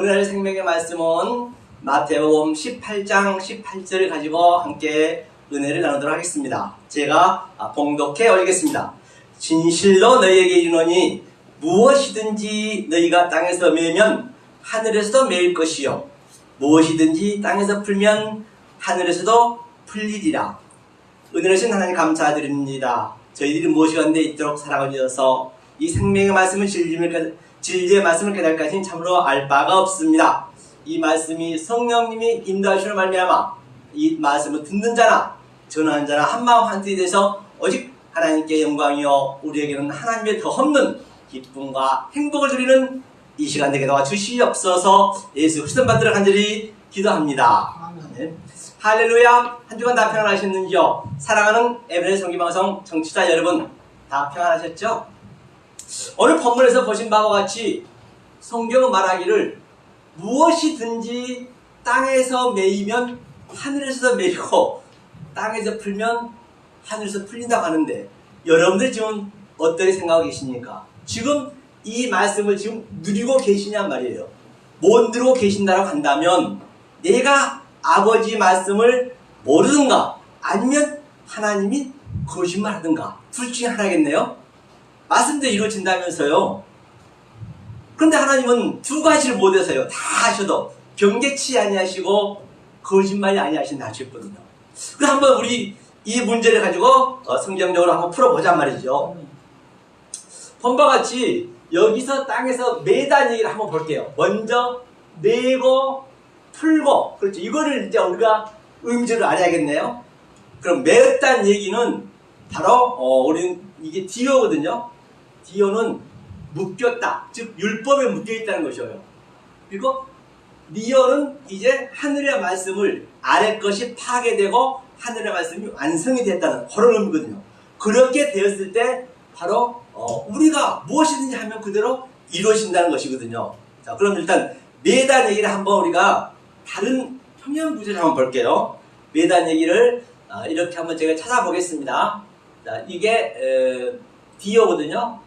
오늘 생명의 말씀은 마태복음 18장 18절을 가지고 함께 은혜를 나누도록 하겠습니다. 제가 봉독해 올리겠습니다. 진실로 너희에게 이르노니 무엇이든지 너희가 땅에서 매면 하늘에서도 매일 것이요 무엇이든지 땅에서 풀면 하늘에서도 풀리리라. 은혜로신 하나님 감사드립니다. 저희들이 무엇이 가운데 있도록 사랑을 주셔서 이 생명의 말씀을 진리의 말씀을 깨달까지는 참으로 알 바가 없습니다. 이 말씀이 성령님이 인도하시는 말미암아 이 말씀을 듣는 자나 전하는 자나 한마음 한뜻이 돼서 오직 하나님께 영광이요 우리에게는 하나님의 더 없는 기쁨과 행복을 누리는 이 시간 되게 도와주시옵소서. 예수 그리스도 받들어 간절히 기도합니다. 아멘. 할렐루야. 한 주간 다 평안하셨는지요? 사랑하는 에베레 성기방송 청취자 여러분 다 평안하셨죠? 오늘 본문에서 보신 바와 같이 성경은 말하기를 무엇이든지 땅에서 매이면 하늘에서도 매이고 땅에서 풀면 하늘에서 풀린다고 하는데 여러분들 지금 어떻게 생각하고 계십니까? 지금 이 말씀을 지금 누리고 계시냔 말이에요. 못 누리고 계신다고 한다면 내가 아버지 말씀을 모르든가 아니면 하나님이 거짓말 하든가 둘 중에 하나겠네요. 말씀도 이루어진다면서요. 그런데 하나님은 두 가지를 못해서요. 다 하셔도 경계치 아니하시고 거짓말이 아니하신 하셨거든요. 그럼 한번 우리 이 문제를 가지고 성경적으로 한번 풀어보자 말이죠. 본바 같이 여기서 땅에서 매다는 얘기를 한번 볼게요. 먼저 매고 풀고, 그렇죠. 이거를 이제 우리가 의미를 알아야겠네요. 그럼 매었다는 얘기는 바로 우리는 이게 디오거든요. 디오는 묶였다, 즉 율법에 묶여있다는 것이에요. 그리고 리오는 이제 하늘의 말씀을 아래 것이 파괴되고 하늘의 말씀이 완성이 됐다는 그런 의미거든요. 그렇게 되었을 때 바로 우리가 무엇이든지 하면 그대로 이루어진다는 것이거든요. 자, 그럼 일단 매단 얘기를 한번 우리가 다른 평면 구절을 한번 볼게요. 매단 얘기를 이렇게 한번 제가 찾아보겠습니다. 자, 이게 디오거든요.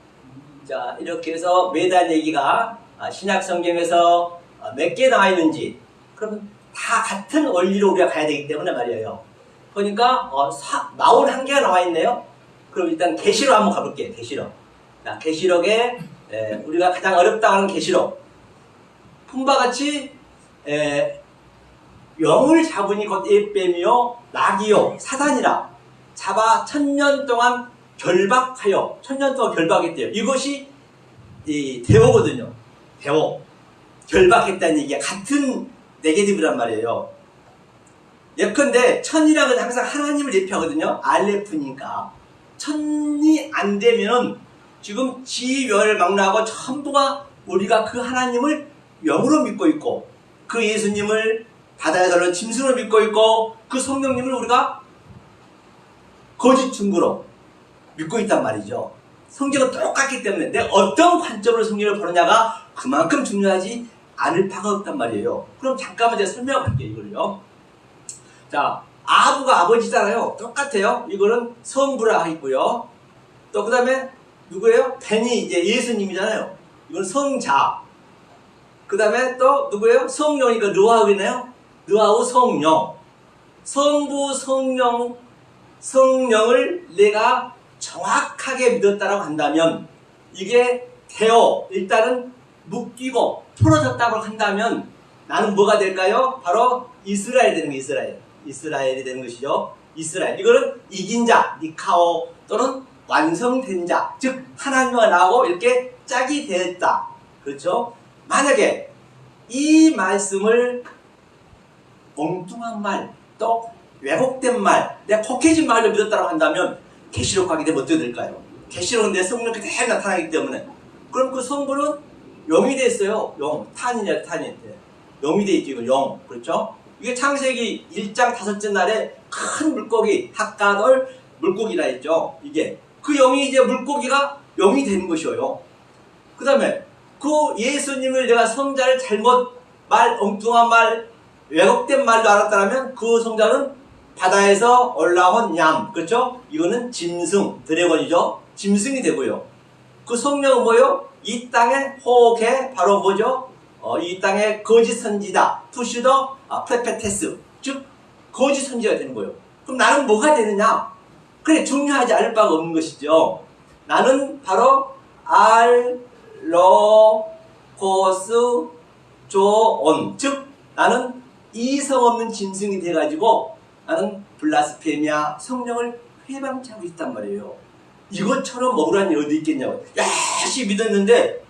자, 이렇게 해서 매단 얘기가 신약 성경에서 몇 개 나와 있는지, 그러면 다 같은 원리로 우리가 가야 되기 때문에 말이에요. 그러니까 41개가 나와 있네요. 그럼 일단 계시록 한번 가볼게요. 계시록. 자, 계시록에 우리가 가장 어렵다고 하는 계시록. 품바 같이 영을 잡으니 곧 에뱀이요 낙이요 사단이라 잡아 1000년 동안 결박하여 1000년 동안 결박했대요. 이것이 이 대오거든요. 대오. 결박했다는 얘기가 같은 네게티브란 말이에요. 예컨대 천이라는 건 항상 하나님을 대표하거든요. 알레프니까. 천이 안 되면은 지금 지열을 막론하고 전부가 우리가 그 하나님을 영으로 믿고 있고 그 예수님을 바다에 달린 짐승으로 믿고 있고 그 성령님을 우리가 거짓 증거로 믿고 있단 말이죠. 성경은 똑같기 때문에 내가 어떤 관점으로 성경을 보느냐가 그만큼 중요하지 않을 바가 없단 말이에요. 그럼 잠깐만 제가 설명할게요. 이걸요. 자, 아부가 아버지잖아요. 똑같아요. 이거는 성부라 하고요. 또 그 다음에 누구예요? 벤이 이제 예수님이잖아요. 이건 성자. 그 다음에 또 누구예요? 성령이니까 르와우이네요. 르와우 성령. 성부 성령을 내가 정확하게 믿었다라고 한다면 이게 대오, 일단은 묶이고 풀어졌다고 한다면 나는 뭐가 될까요? 바로 이스라엘이 되는 거예요. 이스라엘이 되는 것이죠. 이스라엘. 이거는 이긴 자, 니카오 또는 완성된 자, 즉 하나님과 나하고 이렇게 짝이 되었다. 그렇죠? 만약에 이 말씀을 엉뚱한 말, 또 왜곡된 말, 내가 곡해진 말로 믿었다고 한다면 계시록 가게 되면 어떻게 될까요? 계시록은 내 성령 그대로 나타나기 때문에 그럼 그 성부는 영이 됐어요. 영, 탄이냐 탄이. 영이 돼 있죠. 이거 영. 그렇죠? 이게 창세기 1장 5째 날에 큰 물고기, 핫가돌 물고기라 했죠. 이게 그 영이 이제 물고기가 영이 되는 것이에요. 그 다음에 그 예수님을 내가 성자를 잘못 말, 엉뚱한 말, 왜곡된 말로 알았다면 그 성자는 바다에서 올라온 양, 그렇죠? 이거는 짐승, 드래곤이죠. 짐승이 되고요. 그 성령은 뭐요? 이 땅에 호흡해 바로 뭐죠? 이 땅의 거짓 선지다. 푸시더 프레페테스. 즉 거짓 선지가 되는 거예요. 그럼 나는 뭐가 되느냐? 그래, 중요하지 않을 바가 없는 것이죠. 나는 바로 알로코스 조온. 즉 나는 이성 없는 짐승이 돼가지고 나는 블라스페미아, 성령을 회방치 하고 있단 말이에요. 이것처럼 억울한 일 어디 있겠냐고. 열심히 믿었는데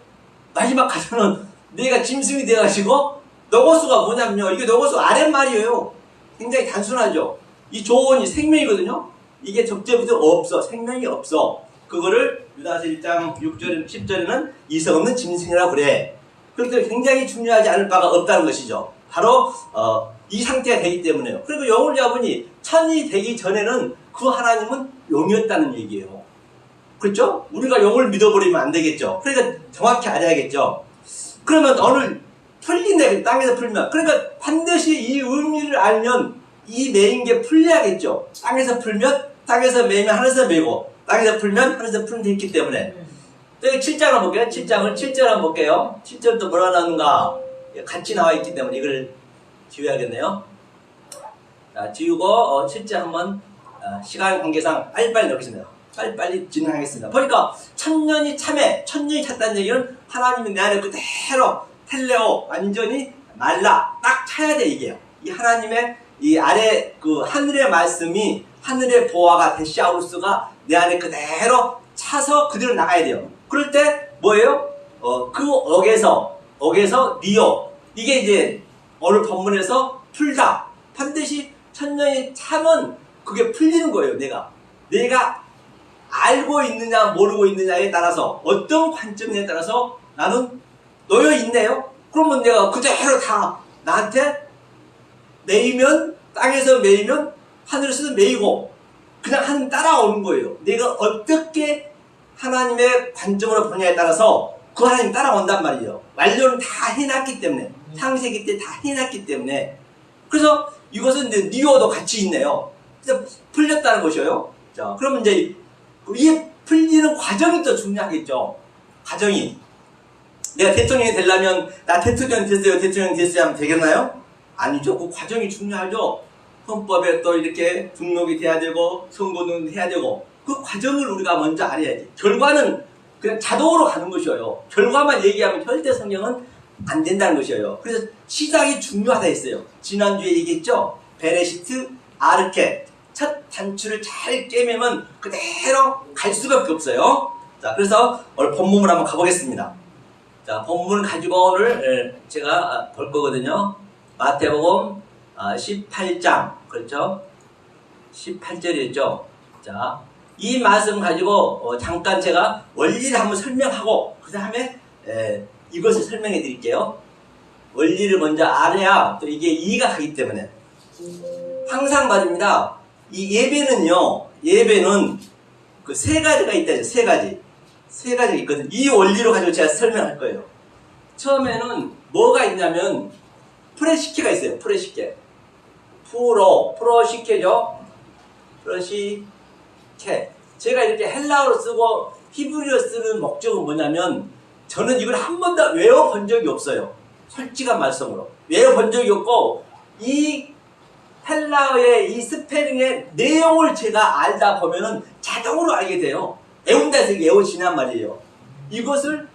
마지막 가서는 내가 짐승이 돼가지고 노고수가 뭐냐면요. 이게 노고수 아랫말이에요. 굉장히 단순하죠. 이 조온이 생명이거든요. 이게 적재부터 없어. 생명이 없어. 그거를 유다서 1장 6절, 10절에는 이성 없는 짐승이라고 그래. 그렇기 때문에 굉장히 중요하지 않을 바가 없다는 것이죠. 바로 이 상태가 되기 때문에요. 그리고 영을 잡으니 천이 되기 전에는 그 하나님은 영이었다는 얘기예요. 그렇죠? 우리가 영을 믿어버리면 안 되겠죠. 그러니까 정확히 알아야겠죠. 그러면 오늘 풀린다. 땅에서 풀면. 그러니까 반드시 이 의미를 알면 이 매인 게 풀려야겠죠. 땅에서 풀면 땅에서 매이면 하늘에서 매고, 땅에서 풀면 하늘에서 풀면 되기 때문에. 여기 7장 한번 볼게요. 7절 한번 볼게요. 7절도 뭐라 나오는가 같이 나와 있기 때문에 이걸 지워야겠네요. 자, 지우고 7절 한번 시간 관계상 빨리빨리 넣겠습니다. 빨리빨리 진행하겠습니다. 보니까 천년이 참해, 천년이 찼다는 얘기는 하나님이 내 안에 그대로 텔레오 완전히 말라 딱 차야 돼. 이게요. 이 하나님의 이 아래 그 하늘의 말씀이 하늘의 보화가 데시아우스가 내 안에 그대로 차서 그대로 나가야 돼요. 그럴 때 뭐예요? 그 억에서 리오, 이게 이제 오늘 본문에서 풀다. 반드시 천년이 참은 그게 풀리는 거예요. 내가 알고 있느냐 모르고 있느냐에 따라서, 어떤 관점에 따라서 나는 놓여 있네요. 그러면 내가 그대로 다 나한테 매이면, 땅에서 매이면 하늘에서도 매이고 그냥 하늘 따라오는 거예요. 내가 어떻게 하나님의 관점으로 보냐에 따라서 그 하나님 따라온단 말이에요. 완료는 다 해놨기 때문에, 창세기 때 다 해놨기 때문에. 그래서 이것은 이제 니오도 같이 있네요. 그래서 풀렸다는 것이에요. 자, 그러면 이제 이 풀리는 과정이 더 중요하겠죠. 과정이. 내가 대통령이 되려면 나 대통령 됐어요 하면 되겠나요? 아니죠. 그 과정이 중요하죠. 헌법에 또 이렇게 등록이 돼야 되고 선거는 해야 되고, 그 과정을 우리가 먼저 알아야지. 결과는 그냥 자동으로 가는 것이에요. 결과만 얘기하면 절대 성경은 안 된다는 것이에요. 그래서 시작이 중요하다 했어요. 지난주에 얘기했죠. 베레시트 아르케, 첫 단추를 잘 깨매면 그대로 갈 수밖에 없어요. 자, 그래서 오늘 본문을 한번 가보겠습니다. 자, 본문을 가지고 오늘 제가 볼 거거든요. 마태복음 18장, 그렇죠? 18절이었죠. 자, 이 말씀 가지고 잠깐 제가 원리를 한번 설명하고 그 다음에 이것을 설명해 드릴게요. 원리를 먼저 알아야 또 이게 이해가 가기 때문에. 항상 말입니다. 이 예배는 그 세 가지가 있다죠. 세 가지가 있거든요. 이 원리로 가지고 제가 설명할 거예요. 처음에는 뭐가 있냐면 프레시케가 있어요. 프레시케. 프로시케죠. 프로시케. 제가 이렇게 헬라어로 쓰고 히브리어 쓰는 목적은 뭐냐면, 저는 이걸 한 번도 외워본 적이 없어요. 솔직한 말씀으로. 외워본 적이 없고, 이 헬라어의 이 스페링의 내용을 제가 알다 보면은 자동으로 알게 돼요. 외운다 해서 외워지냔 말이에요. 이것을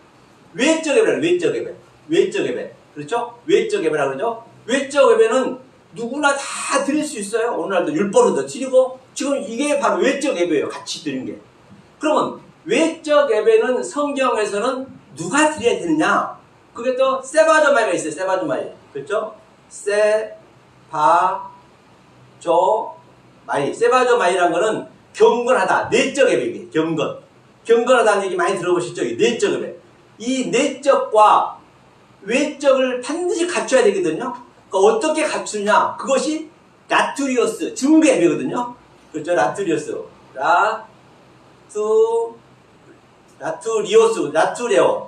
외적 예배라고, 외적 예배. 그렇죠? 외적 예배라고 그러죠? 외적 예배는 누구나 다 드릴 수 있어요. 오늘날도 율법으로도 드리고, 지금 이게 바로 외적 예배예요. 같이 드린 게. 그러면 외적 예배는 성경에서는 누가 드려야 되느냐? 그게 또 세바조마이가 있어요. 세바조마이. 그렇죠? 세바조마이란 거는 경건하다. 내적 예배. 경건하다는 얘기 많이 들어보셨죠? 내적 예배. 이 내적과 외적을 반드시 갖춰야 되거든요. 그러니까 어떻게 갖추냐? 그것이 라투리오스, 증거 예배거든요. 그렇죠?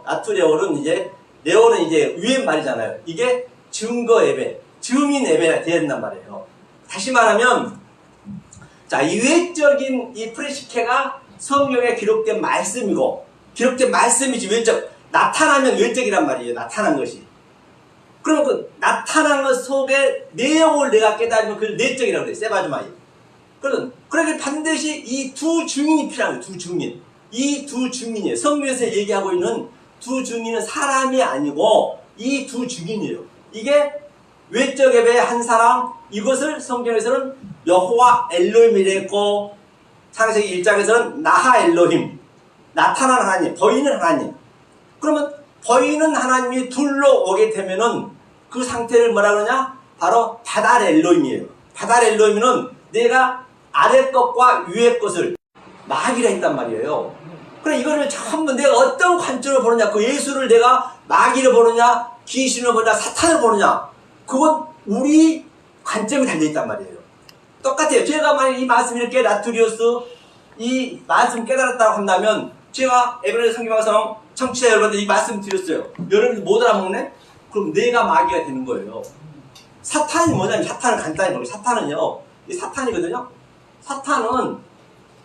라투레오는 이제, 레오는 이제 위에 말이잖아요. 이게 증거 예배, 증인 예배가 되어야 된단 말이에요. 다시 말하면, 자, 이 외적인 이 프레시케가 성경에 기록된 말씀이고, 기록된 말씀이지 외적, 나타나면 외적이란 말이에요. 나타난 것이. 그러면 그 나타난 것 속에 내용을 내가 깨달으면 그걸 내적이라고 그래요. 세바주마이. 그러니까 반드시 이 두 증인이 필요한 거예요. 두 증인. 이 두 증인이에요. 성경에서 얘기하고 있는 두 증인은 사람이 아니고 이 두 증인이에요. 이게 외적 예배의 한 사람, 이것을 성경에서는 여호와 엘로힘이라 했고, 창세기 1장에서는 나하 엘로힘, 나타난 하나님, 보이는 하나님. 그러면 보이는 하나님이 둘로 오게 되면은 그 상태를 뭐라 그러냐? 바로 바달 엘로힘이에요. 바달 엘로힘은 내가 아래 것과 위의 것을 마귀라 했단 말이에요. 그래, 이거를 전부 내가 어떤 관점으로 보느냐, 그 예수를 내가 마귀를 보느냐, 귀신을 보느냐, 사탄을 보느냐, 그건 우리 관점이 달려있단 말이에요. 똑같아요. 제가 만약 이 말씀 이렇게 라투리오스 이 말씀 깨달았다고 한다면, 제가 에베레 성경방송 청취자 여러분들 이 말씀 드렸어요. 여러분들 못 알아먹네? 그럼 내가 마귀가 되는 거예요. 사탄이 뭐냐면, 사탄은 간단히 보면, 사탄은요, 이 사탄이거든요? 사탄은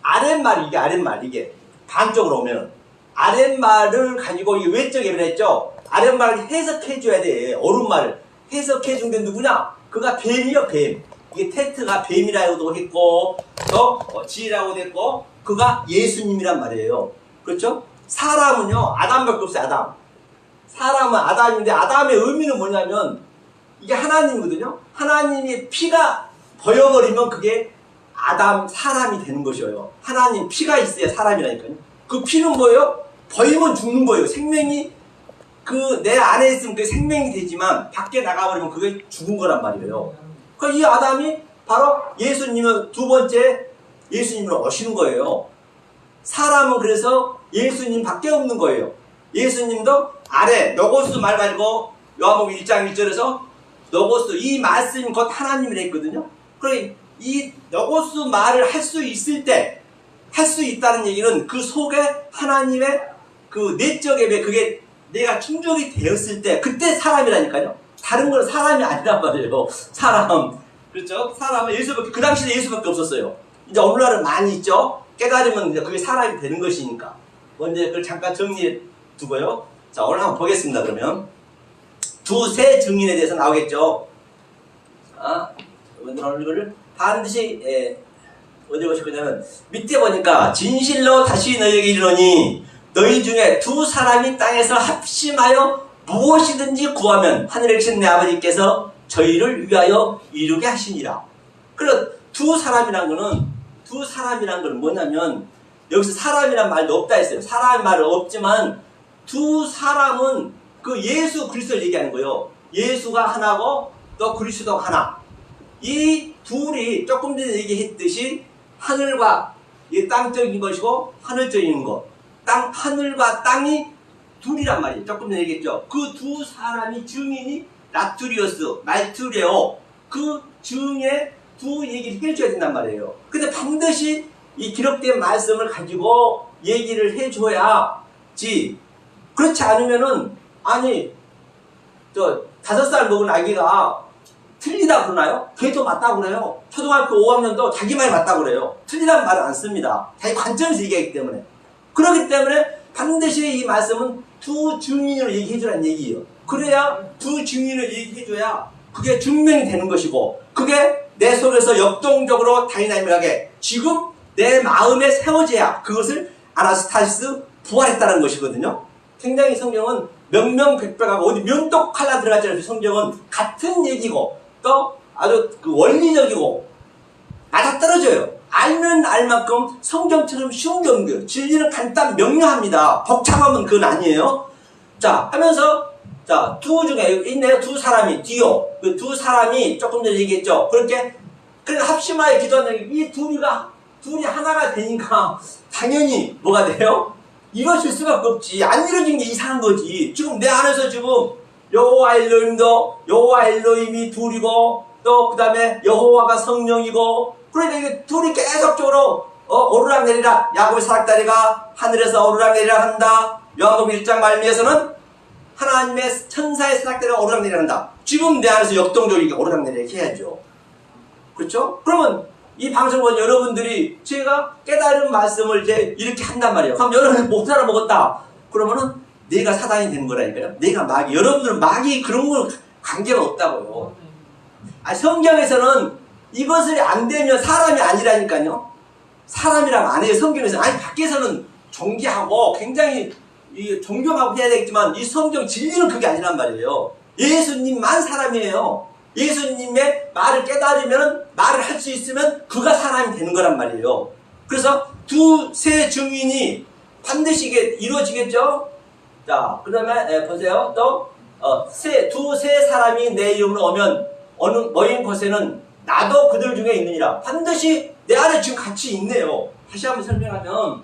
아랫말, 이게 아랫말, 이게. 반쪽으로 오면. 아랫말을 가지고, 이게 외적 예배를 했죠? 아랫말을 해석해줘야 돼. 옳은말을. 해석해준 게 누구냐? 그가 뱀이요, 뱀. 이게 테트가 뱀이라고도 했고, 또, 지라고도 했고, 그가 예수님이란 말이에요. 그렇죠? 사람은요, 아담밖에 없어요, 아담. 사람은 아담인데, 아담의 의미는 뭐냐면, 이게 하나님이거든요? 하나님의 피가 보여버리면 그게 아담, 사람이 되는 것이에요. 하나님 피가 있어야 사람이라니까요. 그 피는 뭐예요? 보이면 죽는 거예요. 생명이 그 내 안에 있으면 그게 생명이 되지만 밖에 나가버리면 그게 죽은 거란 말이에요. 그러니까 이 아담이 바로 예수님은 두 번째 예수님으로 오시는 거예요. 사람은 그래서 예수님 밖에 없는 거예요. 예수님도 아래 노고스 말 가지고 요한복음 1장 1절에서 노고스 이 말씀이 곧 하나님이라 했거든요. 그러니까 이 노고스 말을 할 수 있을 때, 할 수 있다는 얘기는 그 속에 하나님의 그 내적 예배, 그게 내가 충족이 되었을 때, 그때 사람이라니까요. 다른 건 사람이 아니란 말이에요. 사람. 그렇죠? 사람은 예수밖에, 그 당시에 예수밖에 없었어요. 이제 오늘날은 많이 있죠? 깨달으면 이제 그게 사람이 되는 것이니까. 먼저 그걸 잠깐 정리해 두고요. 자, 오늘 한번 보겠습니다, 그러면. 두세 증인에 대해서 나오겠죠? 자, 오늘 이거를 반드시, 어디 보실 거냐면, 밑에 보니까, 진실로 다시 너희에게 이르노니, 너희 중에 두 사람이 땅에서 합심하여 무엇이든지 구하면, 하늘에 계신 내 아버지께서 저희를 위하여 이루게 하시니라. 그래서 두 사람이란 거는 뭐냐면, 여기서 사람이란 말도 없다 했어요. 사람 말은 없지만, 두 사람은 그 예수 그리스도를 얘기하는 거예요. 예수가 하나고, 또 그리스도가 하나. 이 둘이 조금 전에 얘기했듯이 하늘과 땅적인 것이고 하늘적인 것. 하늘과 땅이 둘이란 말이에요. 조금 전에 얘기했죠. 그 두 사람이 증인이 라투리오스, 말투레오 그 증에 두 얘기를 해줘야 된단 말이에요. 근데 반드시 이 기록된 말씀을 가지고 얘기를 해줘야지. 그렇지 않으면은 아니 5살 먹은 아기가 틀리다 그러나요? 걔도 맞다고 그래요. 초등학교 5학년도 자기 말이 맞다고 그래요. 틀리다는 말은 안 씁니다. 자기 관점에서 얘기하기 때문에. 그렇기 때문에 반드시 이 말씀은 두 증인으로 얘기해주라는 얘기예요. 그래야 두 증인을 얘기해줘야 그게 증명이 되는 것이고, 그게 내 속에서 역동적으로 다이나믹하게 지금 내 마음에 세워져야 그것을 아나스타시스 부활했다는 것이거든요. 굉장히 성경은 명명백백하고 어디 면도 칼라 들어가지 않아서 성경은 같은 얘기고 또 아주 그 원리적이고 맞아떨어져요. 알면 알 만큼 성경처럼 쉬운 게 없는 거예요. 진리는 간단 명료합니다. 복잡하면 그건 아니에요. 자, 하면서 자, 두 중에 있네요. 두 사람이 디오. 그 두 사람이 조금 전에 얘기했죠. 그렇게 합심하여 기도하는 이 둘이 하나가 되니까 당연히 뭐가 돼요? 이루어질 수밖에 없지. 안 이루어진 게 이상한 거지. 지금 내 안에서 지금 여호와 엘로힘도 여호와 엘로힘이 둘이고 또 그 다음에 여호와가 성령이고, 그러니까 이게 둘이 계속적으로 오르락내리락, 야곱의 사락다리가 하늘에서 오르락내리락 한다. 요한복음 1장 말미에서는 하나님의 천사의 사락다리가 오르락내리락 한다. 지금 내 안에서 역동적이게 오르락내리락 해야죠. 그렇죠? 그러면 이 방송을 본 여러분들이 제가 깨달은 말씀을 이제 이렇게 한단 말이에요. 그럼 여러분들 못 알아먹었다. 그러면은 내가 사단이 되는 거라니까요. 내가 마귀. 여러분들은 마귀 그런 걸 관계가 없다고요. 성경에서는 이것을 안 되면 사람이 아니라니까요. 사람이라면 안 해요. 성경에서는. 아니 밖에서는 존귀하고 굉장히 존경하고 해야 되겠지만 이 성경 진리는 그게 아니란 말이에요. 예수님만 사람이에요. 예수님의 말을 깨달으면 말을 할 수 있으면 그가 사람이 되는 거란 말이에요. 그래서 두세 증인이 반드시 이게 이루어지겠죠. 자, 그 다음에 보세요. 또 두세 사람이 내 이름으로 오면 어느 모인 곳에는 나도 그들 중에 있느니라. 반드시 내 안에 지금 같이 있네요. 다시 한번 설명하면,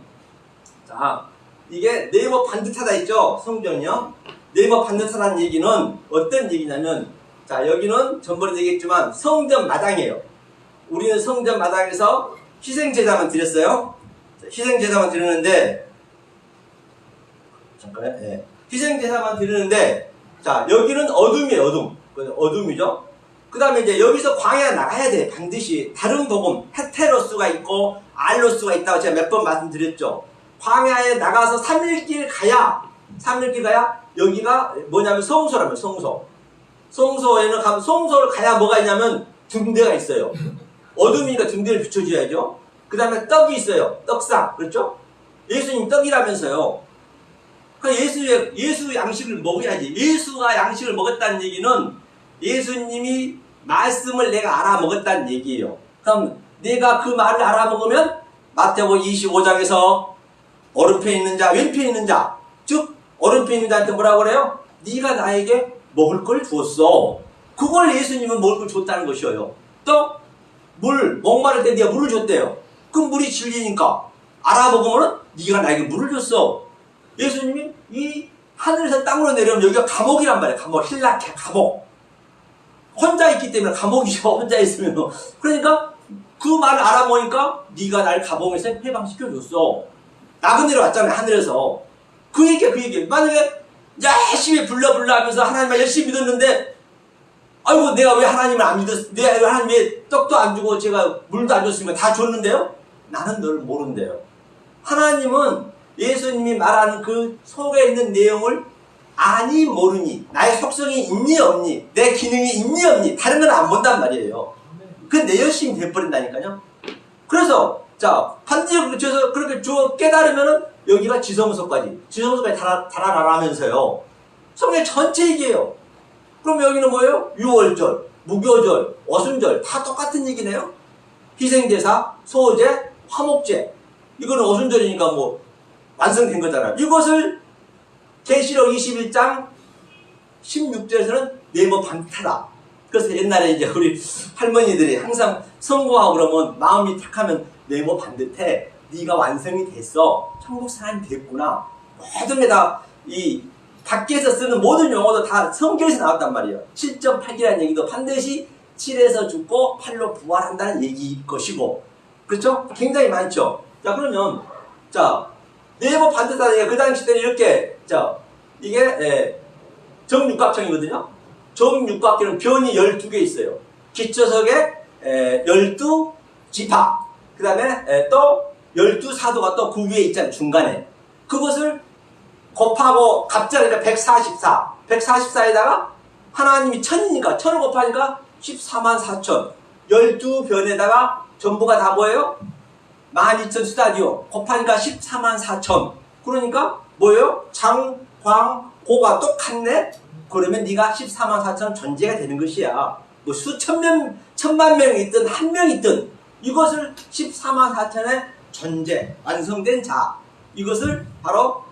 자, 이게 네이버 반듯하다 있죠? 성전이요. 네이버 반듯하다는 얘기는 어떤 얘기냐면, 자, 여기는 전번에 얘기했지만 성전 마당이에요. 우리는 성전 마당에서 희생제사만 드렸어요. 희생제사만 드렸는데, 잠깐만요. 네. 희생제사만 드리는데, 자, 여기는 어둠이에요, 어둠. 어둠이죠? 그 다음에 이제 여기서 광야에 나가야 돼, 반드시. 다른 복음, 헤테로스가 있고, 알로스가 있다고 제가 몇 번 말씀드렸죠. 광야에 나가서 3일길 가야, 여기가 뭐냐면 성소라면, 성소. 성소에는 가면, 성소를 가야 뭐가 있냐면, 등대가 있어요. 어둠이니까 등대를 비춰줘야죠. 그 다음에 떡이 있어요. 떡상. 그렇죠? 예수님 떡이라면서요. 예수 양식을 먹어야지. 예수가 양식을 먹었다는 얘기는 예수님이 말씀을 내가 알아먹었다는 얘기예요. 그럼 내가 그 말을 알아먹으면 마태복음 25장에서 오른편에 있는 자, 왼편에 있는 자, 즉 오른편에 있는 자한테 뭐라고 그래요? 네가 나에게 먹을 걸 주었어. 그걸 예수님은 먹을 걸 줬다는 것이에요. 또 목마를 때 네가 물을 줬대요. 그 물이 진리니까 알아먹으면 네가 나에게 물을 줬어. 예수님이 이 하늘에서 땅으로 내려오면 여기가 감옥이란 말이에요. 감옥, 힐라케 감옥. 혼자 있기 때문에 감옥이죠. 혼자 있으면. 그러니까 그 말을 알아보니까 네가 날 감옥에서 해방시켜줬어. 나그네로 왔잖아요. 하늘에서. 그 얘기. 만약에 열심히 불러 하면서 하나님을 열심히 믿었는데 아이고 내가 왜 하나님을 안 믿었어? 내가 왜 하나님의 떡도 안 주고 제가 물도 안 줬으니까 다 줬는데요? 나는 너를 모른대요. 하나님은 예수님이 말하는 그 속에 있는 내용을 아니 모르니, 나의 속성이 있니 없니, 내 기능이 있니 없니, 다른 건 안 본단 말이에요. 그게 내 열심이 돼버린다니까요. 그래서 자 반드시 그렇게 깨달으면은 여기가 지성소까지 달아나라면서요. 성경 전체 얘기예요. 그럼 여기는 뭐예요? 유월절, 무교절, 어순절 다 똑같은 얘기네요. 희생제사, 소제, 화목제. 이거는 어순절이니까 뭐 완성된 거잖아요. 이것을 계시록 21장 16절에서는 네모 반듯하다. 그래서 옛날에 이제 우리 할머니들이 항상 성공하고 그러면 마음이 착하면 네모 반듯해. 네가 완성이 됐어. 천국 사람이 됐구나. 모든 게 다 이 밖에서 쓰는 모든 용어도 다 성경에서 나왔단 말이에요. 7.8기라는 얘기도 반드시 7에서 죽고 8로 부활한다는 얘기일 것이고, 그렇죠? 굉장히 많죠. 자, 그러면 자 네모 반듯하다 얘기가 그 당시 때는 이렇게 이게 정육각형이거든요. 정육각형은 변이 12개 있어요. 기초석에 12지파, 그 다음에 또 12사도가 또 그 위에 있잖아요. 중간에. 그것을 곱하고 갑자기 144. 144에다가 하나님이 천이니까 천을 곱하니까 14만 4천. 12변에다가 전부가 다 뭐예요? 12,000 스타디오 곱하니까 14만 4천. 그러니까 뭐예요? 장, 광, 고가 똑같네? 그러면 네가 14만 4천 존재가 되는 것이야. 뭐 천만 명이 있든 한 명이 있든 이것을 14만 4천의 존재, 완성된 자, 이것을 바로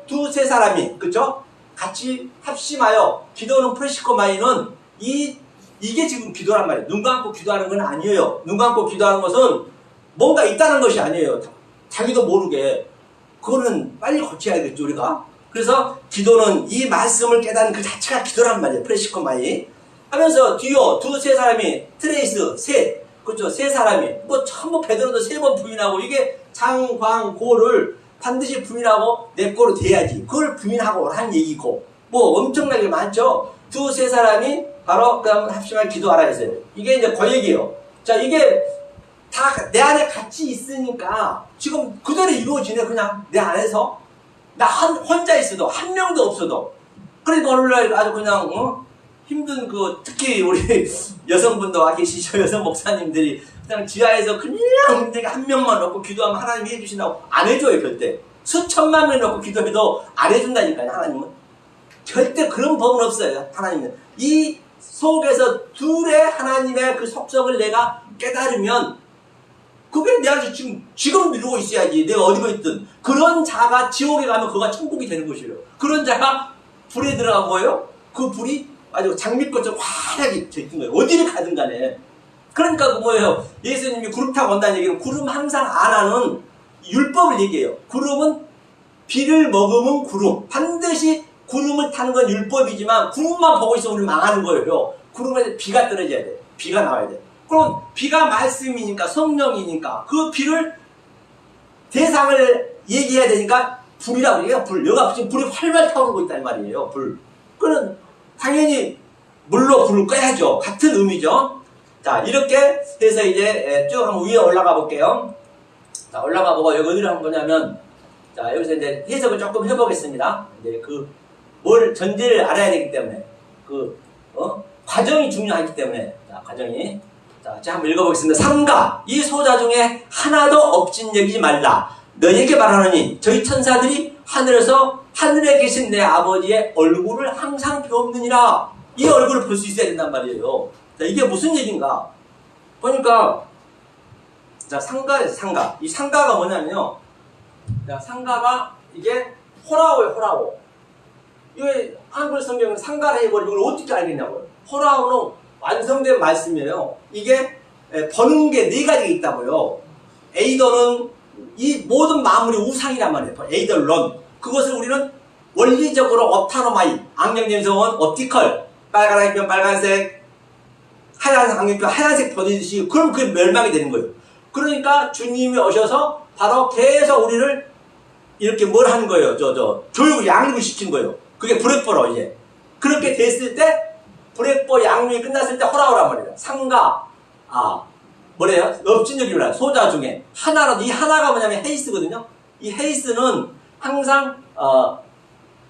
두세 사람이, 그쵸? 같이 합심하여 기도하는 프레시코마이는 이게 지금 기도란 말이에요. 눈 감고 기도하는 건 아니에요. 눈 감고 기도하는 것은 뭔가 있다는 것이 아니에요. 자기도 모르게. 그거는 빨리 고쳐야겠죠, 우리가. 그래서 기도는 이 말씀을 깨닫는 그 자체가 기도란 말이에요. 프레시코마이. 하면서 뒤에 두세 사람이 트레이스, 셋. 그렇죠. 세 사람이. 뭐 전부 베드로도 3번 부인하고 이게 장광고를 반드시 부인하고 내 거로 돼야지. 그걸 부인하고 한 얘기고. 뭐 엄청나게 많죠. 두세 사람이 바로 그다음 합심하여 기도하라 했어요. 이게 이제 그 얘기예요. 자, 이게 다 내 안에 같이 있으니까 지금 그대로 이루어지네. 그냥 내 안에서 나 혼자 있어도 한 명도 없어도. 그러니까 오늘날 아주 그냥 힘든 그 특히 우리 여성분도 와 계시죠. 여성 목사님들이 그냥 지하에서 그냥 힘들게 한 명만 놓고 기도하면 하나님이 해주신다고 안 해줘요. 절대 수천만 명 놓고 기도해도 안 해준다니까요. 하나님은 절대 그런 법은 없어요. 하나님은 이 속에서 둘의 하나님의 그 속성을 내가 깨달으면 그게 내가 지금 누르고 있어야지. 내가 어디가 있든 그런 자가 지옥에 가면 그가 천국이 되는 것이에요. 그런 자가 불에 들어간 거예요. 그 불이 아주 장미꽃처럼 환하게 져 있는 거예요. 어디를 가든 간에. 그러니까 그 뭐예요? 예수님이 구름 타고 온다는 얘기는 구름 항상 안 하는 율법을 얘기해요. 구름은 비를 머금은 구름. 반드시 구름을 타는 건 율법이지만 구름만 보고 있으면 우리 망하는 거예요. 구름에 비가 떨어져야 돼. 비가 나와야 돼. 그럼 비가 말씀이니까 성령이니까 그 비를 대상을 얘기해야 되니까 불이라고 얘기해요. 불. 여기가 지금 불이 활발 타오르고 있다는 말이에요. 불. 그는 당연히 물로 불을 꺼야죠. 같은 의미죠. 자, 이렇게 해서 이제 쭉 한번 위에 올라가 볼게요. 자, 올라가 보고 여기 어디를 한 거냐면, 자, 여기서 이제 해석을 조금 해보겠습니다. 이제 뭘 전제를 알아야 되기 때문에, 과정이 중요하기 때문에, 자, 과정이. 자, 제가 한번 읽어보겠습니다. 삼가, 이 소자 중에 하나도 업진여기지 말라. 너에게 말하노니, 저희 천사들이 하늘에서 하늘에 계신 내 아버지의 얼굴을 항상 배웠느니라. 이 얼굴을 볼 수 있어야 된단 말이에요. 자, 이게 무슨 얘기인가? 보니까, 자, 상가. 이 상가가 뭐냐면요. 자, 상가가, 이게, 호라오예요, 호라오. 이거 한글 성경은 상가를 해버리고 이걸 어떻게 알겠냐고요. 호라오는 완성된 말씀이에요. 이게, 버는 게 네 가지가 있다고요. 에이더는 이 모든 마무리 우상이란 말이에요. 에이더 런. 그것을 우리는 원리적으로 업타노마이, 안경염성은 옵티컬, 빨간 안경 빨간색, 하얀 안경 하얀색 보내듯이 그럼 그게 멸망이 되는 거예요. 그러니까 주님이 오셔서 바로 계속 우리를 이렇게 뭘 하는 거예요. 교육을 양육을 시킨 거예요. 그게 브레퍼로 이제. 그렇게 됐을 때 브레퍼 양육이 끝났을 때 호라오란 말이에요. 상가, 뭐래요? 업진여기라 소자 중에 하나로, 이 하나가 뭐냐면 헤이스거든요. 이 헤이스는 항상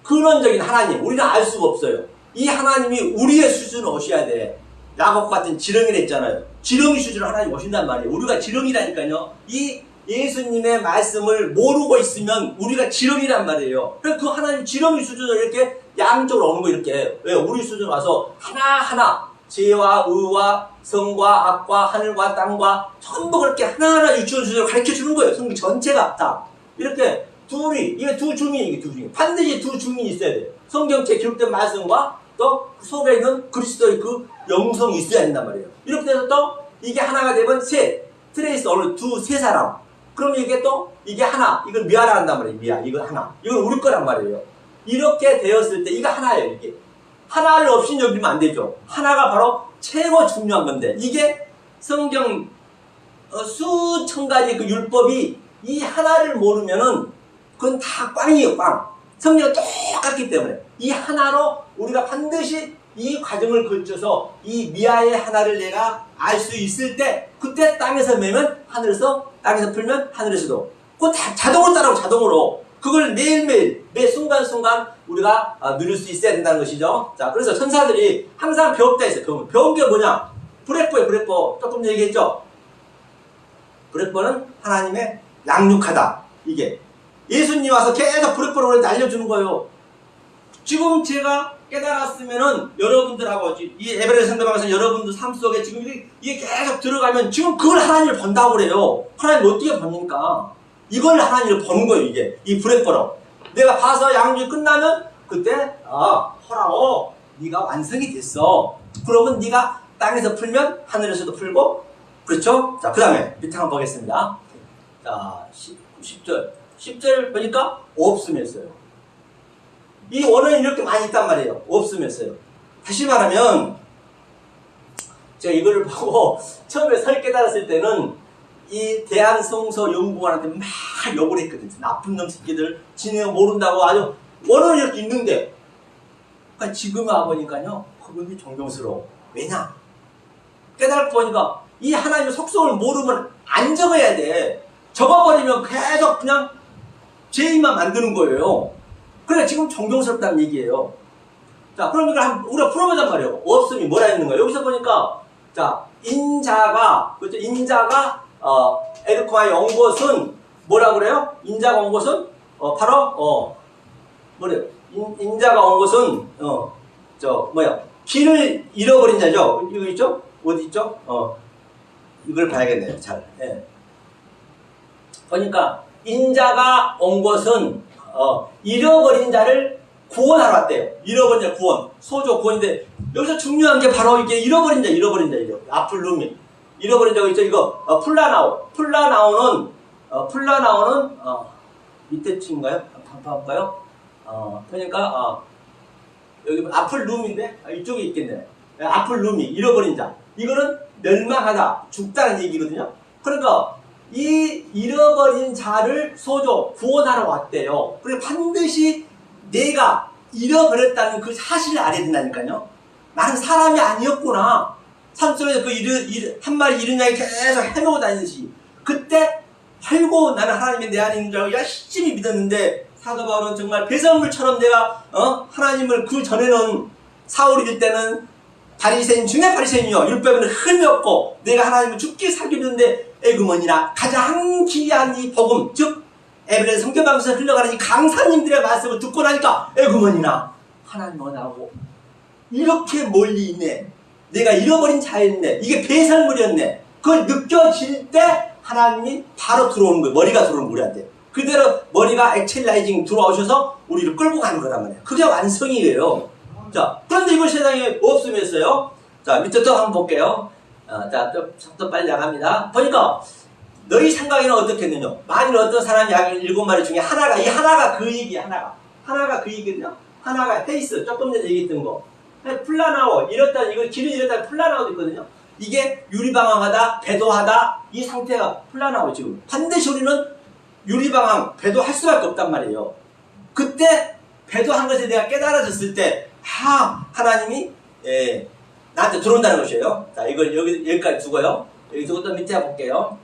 근원적인 하나님, 우리는 알 수가 없어요. 이 하나님이 우리의 수준을 오셔야 돼. 야곱 같은 지렁이를 했잖아요. 지렁이 수준으로 하나님 오신단 말이에요. 우리가 지렁이라니까요. 이 예수님의 말씀을 모르고 있으면 우리가 지렁이란 말이에요. 그래서 그 하나님 지렁이 수준으로 이렇게 양쪽으로 오는 거 이렇게. 왜? 우리 수준으로 와서 하나하나 죄와 의와 성과 악과 하늘과 땅과 전부 그렇게 하나하나 유치원 수준으로 가르쳐 주는 거예요. 성경 전체가 다. 이렇게 이게 두 중인. 반드시 두 중인이 있어야 돼요. 성경책 기록된 말씀과 또 그 속에 있는 그리스도의 그 영성이 있어야 된단 말이에요. 이렇게 돼서 또 이게 하나가 되면 트레이스 어느 세 사람. 그럼 이게 하나. 이걸 미아라 한단 말이에요. 미아. 이거 하나. 이건 우리 거란 말이에요. 이렇게 되었을 때 이거 하나예요. 이게. 하나를 없이 여기면 안 되죠. 하나가 바로 최고 중요한 건데 이게 성경 수천 가지 그 율법이 이 하나를 모르면은 그건 다 꽝이에요. 꽝. 성경은 똑같기 때문에 이 하나로 우리가 반드시 이 과정을 거쳐서 이 미아의 하나를 내가 알 수 있을 때 그때 땅에서 매면 하늘에서, 땅에서 풀면 하늘에서도 그거 다 자동으로 따라오고 자동으로 그걸 매일매일 매 순간순간 우리가 누릴 수 있어야 된다는 것이죠. 자, 그래서 천사들이 항상 배웠다 했어요. 배운 게 뭐냐? 브레퍼 조금 얘기했죠. 브레퍼는 하나님의 양육하다. 이게 예수님 와서 계속 브레퍼로 우리한테 알려주는 거예요. 지금 제가 깨달았으면은 여러분들하고 이 에베레 상담하면서 여러분들 삶 속에 지금 이게 계속 들어가면 지금 그걸 하나님을 본다고 그래요. 하나님 어떻게 보니까 이걸 하나님을 보는 거예요. 이게 이 브레퍼로 내가 봐서 양육이 끝나면 그때 호라오 네가 완성이 됐어. 그러면 네가 땅에서 풀면 하늘에서도 풀고 그렇죠? 자, 그 다음에 밑에 한번 보겠습니다. 자, 10절 보니까 없으면서요. 이 원어는 이렇게 많이 있단 말이에요. 없으면서요. 다시 말하면 제가 이거를 보고 처음에 설 깨달았을 때는 이 대한성서연구원한테 막 욕을 했거든요. 나쁜 놈 새끼들 지네가 모른다고 아주 원어는 이렇게 있는데 그러니까 지금 와보니까요 그분이 존경스러워. 왜냐? 깨달고 보니까 이 하나님의 속성을 모르면 안 적어야 돼. 적어버리면 계속 그냥 죄인만 만드는 거예요. 그러니까 지금 존경스럽다는 얘기예요. 자, 그럼 이걸 우리가 풀어보잔 말이에요. 없음이 뭐라 했는 거예요? 여기서 보니까, 자, 인자가, 그렇죠? 인자가, 에르코아에 온 것은, 뭐라 그래요? 인자가 온 것은, 바로, 뭐래요? 인자가 온 것은, 길을 잃어버린 자죠? 이거 있죠? 어디 있죠? 이걸 봐야겠네요. 잘. 예. 그러니까, 인자가 온 것은, 잃어버린 자를 구원하러 왔대요. 잃어버린 자 구원. 소조 구원인데, 여기서 중요한 게 바로 이게 잃어버린 자. 아플루미. 잃어버린 자가 있죠? 이거, 플라나오는, 밑에 층인가요? 한번 볼까요? 그러니까, 여기 아플룸인데, 이쪽에 있겠네. 아플룸이, 잃어버린 자. 이거는 멸망하다, 죽다는 얘기거든요. 그러니까, 이 잃어버린 자를 구원하러 왔대요. 그리고 반드시 내가 잃어버렸다는 그 사실을 알아야 된다니까요. 나는 사람이 아니었구나. 산속에서 한 마리 잃은 양이 계속 헤매고 다니듯이. 그때, 아이고, 나는 하나님이 내 안에 있는 줄 알고 열심히 믿었는데, 사도 바울은 정말 배설물처럼 내가, 하나님을 그 전에는 사울일 때는 바리새인 중에 바리새인이요. 율법에는 흠이 없고, 내가 하나님을 죽게 살기는데, 에그머니나 가장 귀한 이 복음, 즉, 에베레 성경방송에서 흘러가는 이 강사님들의 말씀을 듣고 나니까, 에그머니나 하나님은 나오고, 이렇게 멀리 있네. 내가 잃어버린 자였네. 이게 배설물이었네. 그걸 느껴질 때, 하나님이 바로 들어오는 거예요. 머리가 들어오는 거예요, 우리한테. 그대로 머리가 액첼라이징 들어오셔서 우리를 끌고 가는 거란 말이에요. 그게 완성이에요. 자, 그런데 이걸 세상에 없으면서요. 자, 밑에 또 한번 볼게요. 자, 또 빨리 나갑니다. 보니까, 너희 생각에는 어떻겠느냐? 만일 어떤 사람이 7마리 중에 하나가 그 얘기야, 하나가 그 얘기거든요? 하나가 페이스, 조금 전에 얘기했던 거. 플라나워, 길을 잃었다, 플라나워도 있거든요? 이게 유리방황하다, 배도하다, 이 상태가 플라나워 지금. 반드시 우리는 유리방황, 배도할 수밖에 없단 말이에요. 그때, 배도한 것에 내가 깨달아졌을 때, 하나님이, 나한테 들어온다는 것이에요. 자, 이걸 여기까지 두고요. 여기 두고 또 밑에 볼게요.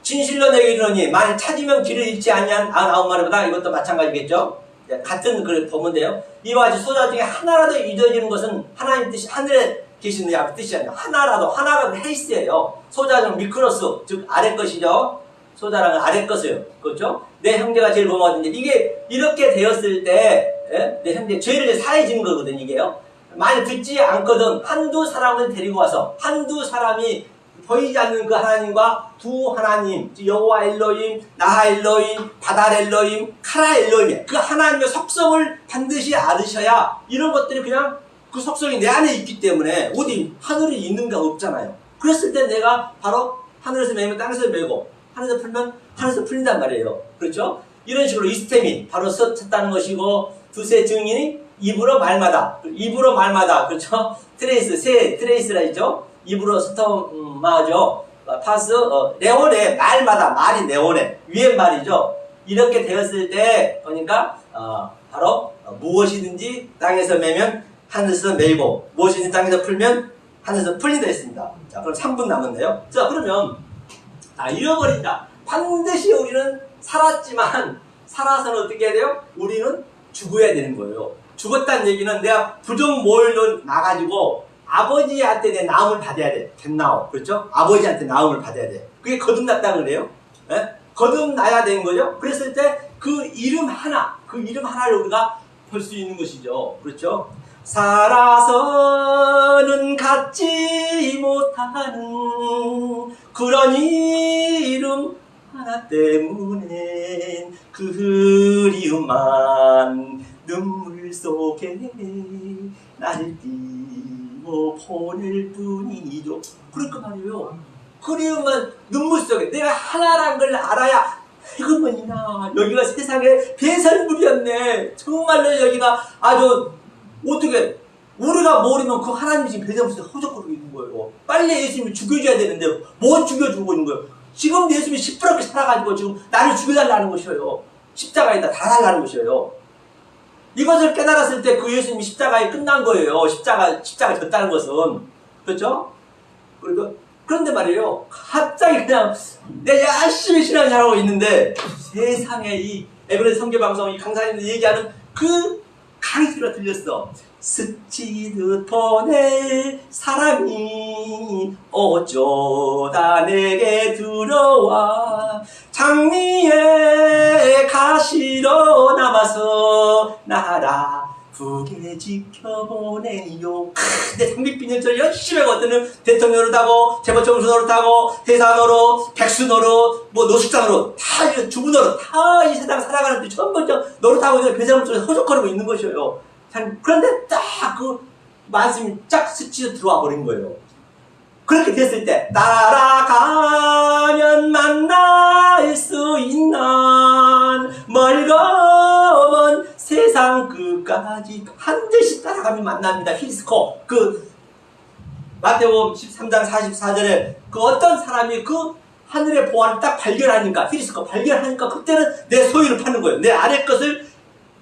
진실로 내게 이르노니, 만일 찾으면 길을 잃지 아니한 99마리보다 이것도 마찬가지겠죠? 같은 글 보면 돼요. 이와 같이 소자 중에 하나라도 잊어지는 것은 하나님 뜻이, 하늘에 계시는 야 뜻이 아니라 하나가 헤이스예요. 소자는 미크로스, 즉 아래 것이죠. 소자랑은 아래 것이에요. 그렇죠? 내 형제가 제일 고마웠는데 이게 이렇게 되었을 때 내 형제 죄를 사해지는 거거든 이게요. 만약 듣지 않거든 한두 사람을 데리고 와서 한두 사람이 보이지 않는 그 하나님과 두 하나님, 여호와 엘로힘, 나하 엘로힘, 바달 엘로힘, 카라 엘로힘, 그 하나님의 속성을 반드시 알으셔야 이런 것들이 그냥 그 속성이 내 안에 있기 때문에 어디 하늘에 있는 게 없잖아요. 그랬을 때 내가 바로 하늘에서 매면 땅에서 매고 하늘에서 풀면 하늘에서 풀린단 말이에요. 그렇죠? 이런 식으로 이스템이 바로 섰다는 것이고 두세 증인이 입으로 말마다 그렇죠? 트레이스라 있죠? 입으로 스토마죠. 파스 네오네 말마다 말이 네오네 위에 말이죠. 이렇게 되었을 때 그러니까 바로 무엇이든지 땅에서 매면 하늘에서 매이고 무엇이든지 땅에서 풀면 하늘에서 풀린다 했습니다. 자, 그럼 3분 남았네요. 자, 그러면 잃어버린다. 반드시 우리는 살았지만 살아서는 어떻게 해야 돼요? 우리는 죽어야 되는 거예요. 죽었다는 얘기는 내가 부정모일로 나가지고 아버지한테 내 나음을 받아야 돼. 겟나오. 그렇죠? 아버지한테 나음을 받아야 돼. 그게 거듭났다는 거예요. 예? 거듭나야 되는 거죠. 그랬을 때 그 이름 하나를 우리가 볼 수 있는 것이죠. 그렇죠? 살아서는 갖지 못하는 그런 이름 하나 때문에 그 그리움만 눈물 속에 나를 보낼 뿐이죠. 그러니까 말이에요. 그리움만 눈물 속에 내가 하나란 걸 알아야 이거 뭐냐 여기가 세상에 배설물이었네. 정말로 여기가 아주 어떻게 우리가 모르면 그 하나님이 지금 배설물에 허적거리고 있는 거예요. 빨리 예수님을 죽여줘야 되는데 뭐 죽여주고 있는 거예요. 지금 예수님이 시퍼렇게 살아가지고 지금 나를 죽여달라는 것이에요. 십자가에다 달아달라는 것이에요. 이것을 깨달았을 때 그 예수님이 십자가에 끝난 거예요. 십자가 졌다는 것은. 그렇죠? 그런데 말이에요. 갑자기 그냥 내가 열심히 신앙생활하고 있는데 세상에 이 에베레스트 선교방송 이 강사님들 얘기하는 그 강의소리가 들렸어. 스치듯 보낼 사람이 어쩌다 내게 들어와 장미의 가시로 남아서 날아프게 지켜보네요. 내 장밋빛을 열심히 하거든요. 대통령 노릇하고 재벌총수 노릇하고 회사 노릇, 백수 노릇, 뭐 노숙자 노릇, 다 주부 노릇, 다 이 세상 살아가는 데 전부 노릇하고 그 세상 속에 허적거리고 있는 것이에요. 그런데 딱 그 말씀이 쫙 스치듯 들어와 버린 거예요. 그렇게 됐을 때 따라가면 만날 수 있는 멀고 먼 세상 끝까지 반드시 따라가면 만납니다. 히스코 그 마태복음 13장 44절에 그 어떤 사람이 그 하늘의 보화를 딱 발견하니까 히스코 발견하니까 그때는 내 소유를 파는 거예요. 내 아래 것을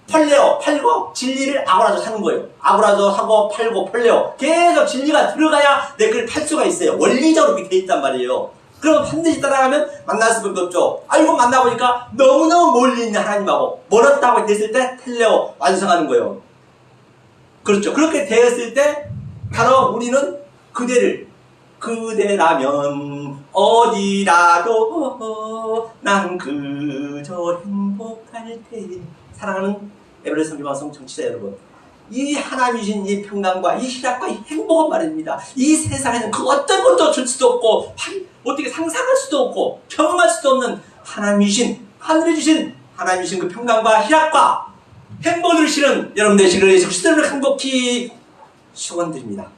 팔고 진리를 아고라져 사는 거예요. 아고라져 하고 팔고 펄레요. 계속 진리가 들어가야 내 걸 팔 수가 있어요. 원리적으로 그렇게 돼 있단 말이에요. 그러면 반드시 따라가면 만날 수밖에 없죠. 알고 만나보니까 너무너무 멀리 있는 하나님하고 멀었다고 됐을 때 텔레오 완성하는 거예요. 그렇죠. 그렇게 되었을 때 바로 우리는 그대라면 어디라도 난 그저 행복할 테. 사랑하는 에베레스트 성교방송 청취자 여러분, 이 하나님이신 이 평강과 이 희락과 이 행복은 말입니다. 이 세상에는 그 어떤 것도 줄 수도 없고 어떻게 상상할 수도 없고 경험할 수도 없는 하나님이신 하늘에 주신 하나님이신 그 평강과 희락과 행복을 주시는 여러분 되시기를 예수 그리스도를 행복히 축원드립니다.